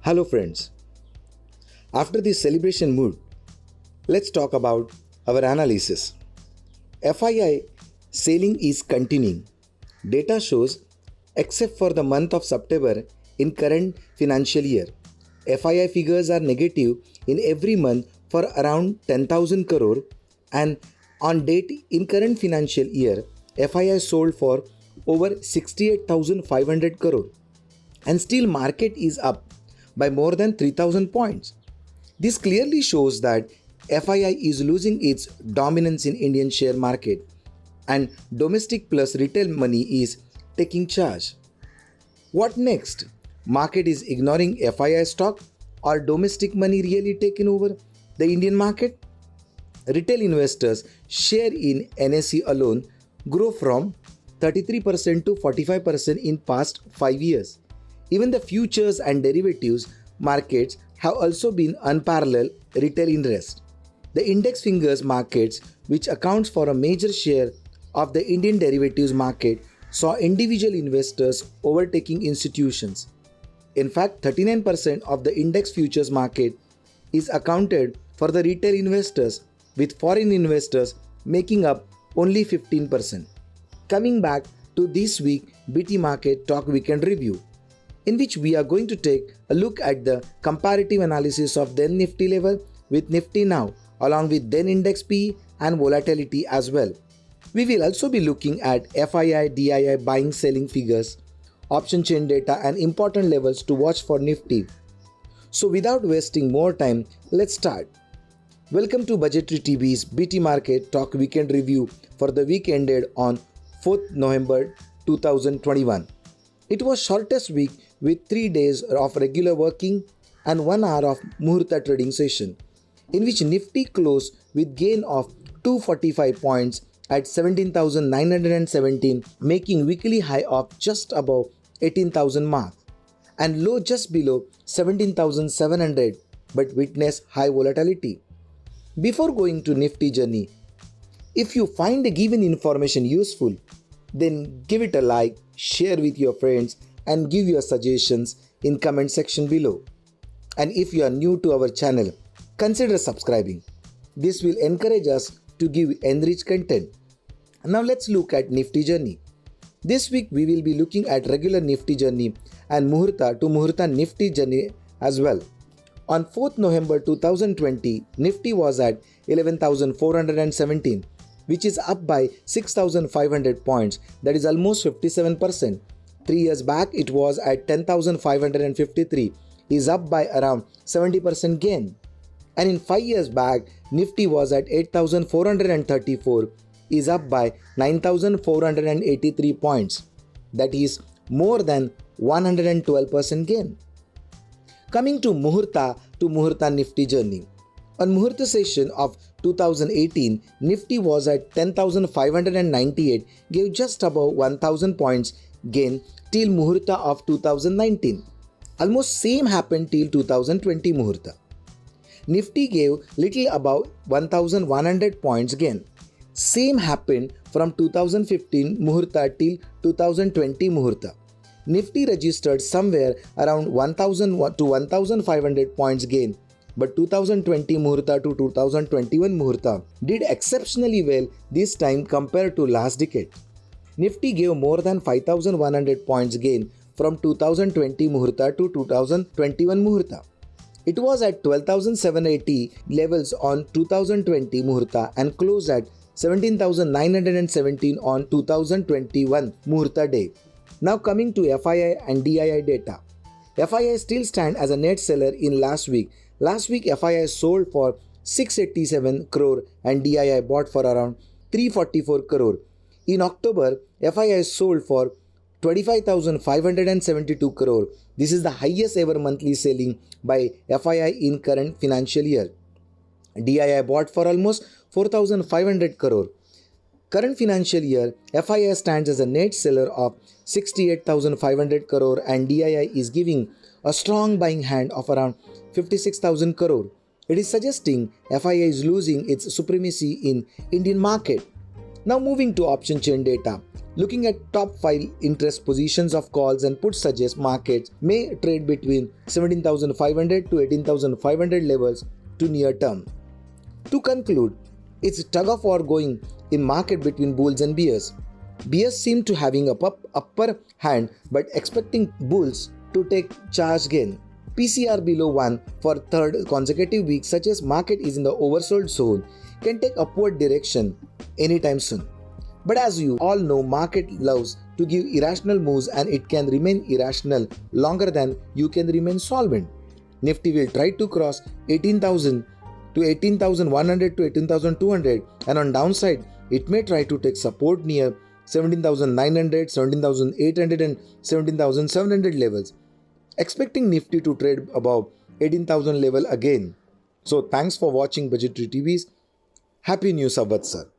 Hello friends. After this celebration mood, let's talk about our analysis. FII selling is continuing. Data shows, except for the month of September in current financial year, FII figures are negative in every month for around 10,000 crore, and on date in current financial year, FII sold for over 68,500 crore, and still market is up by more than 3,000 points. This clearly shows that FII is losing its dominance in Indian share market and domestic plus retail money is taking charge. What next? Market is ignoring FII stock or domestic money really taking over the Indian market? Retail investors' share in NSE alone grew from 33% to 45% in past 5 years. Even the futures and derivatives markets have also been unparalleled retail interest. The index fingers markets, which accounts for a major share of the Indian derivatives market, saw individual investors overtaking institutions. In fact, 39% of the index futures market is accounted for the retail investors, with foreign investors making up only 15%. Coming back to this week BT Market Talk Weekend Review, in which we are going to take a look at the comparative analysis of then Nifty level with Nifty now, along with then index PE and volatility as well. We will also be looking at FII, DII buying selling figures, option chain data and important levels to watch for Nifty. So without wasting more time, let's start. Welcome to Budgetary TV's BT Market Talk Weekend Review for the week ended on 4th November 2021. It was shortest week with 3 days of regular working and 1 hour of Muhurta trading session, in which Nifty closed with gain of 245 points at 17,917, making weekly high of just above 18,000 mark and low just below 17,700, but witnessed high volatility. Before going to Nifty journey, if you find the given information useful, then give it a like, share with your friends and give your suggestions in comment section below. And if you are new to our channel, consider subscribing. This will encourage us to give enriched content. Now let's look at Nifty journey. This week we will be looking at regular Nifty journey and Muhurta to Muhurta Nifty journey as well. On 4th November 2020, Nifty was at 11,417, which is up by 6,500 points, that is almost 57%. 3 years back it was at 10,553, is up by around 70% gain. And in 5 years back, Nifty was at 8,434, is up by 9,483 points, that is more than 112% gain. Coming to Muhurta Nifty journey. On Muhurta session of 2018, Nifty was at 10,598, gave just above 1,000 points gain till Muhurta of 2019. Almost same happened till 2020 Muhurta. Nifty gave little above 1,100 points gain. Same happened from 2015 Muhurta till 2020 Muhurta. Nifty registered somewhere around 1,000 to 1,500 points gain, but 2020 Muhurta to 2021 Muhurta did exceptionally well this time compared to last decade. Nifty gave more than 5,100 points gain from 2020 Muhurta to 2021 Muhurta. It was at 12,780 levels on 2020 Muhurta and closed at 17,917 on 2021 Muhurta day. Now coming to FII and DII data. FII still stand as a net seller in last week. Last week FII sold for 687 crore and DII bought for around 344 crore. In October, FII sold for 25,572 crore. This is the highest ever monthly selling by FII in current financial year. DII bought for almost 4,500 crore. Current financial year, FII stands as a net seller of 68,500 crore and DII is giving a strong buying hand of around 56,000 crore. It is suggesting FII is losing its supremacy in Indian market. Now moving to option chain data. Looking at top 5 interest positions of calls and puts suggests markets may trade between 17,500 to 18,500 levels to near term. To conclude, it's tug of war going in market between bulls and bears. Bears seem to having a upper hand but expecting bulls to take charge gain. PCR below 1 for third consecutive week suggests market is in the oversold zone, can take upward direction anytime soon. But as you all know, market loves to give irrational moves and it can remain irrational longer than you can remain solvent. Nifty will try to cross 18,000 to 18,100 to 18,200 and on downside it may try to take support near 17,900, 17,800 and 17,700 levels. Expecting Nifty to trade above 18,000 level again. So thanks for watching Budgetary TV's Happy New Samvatsar.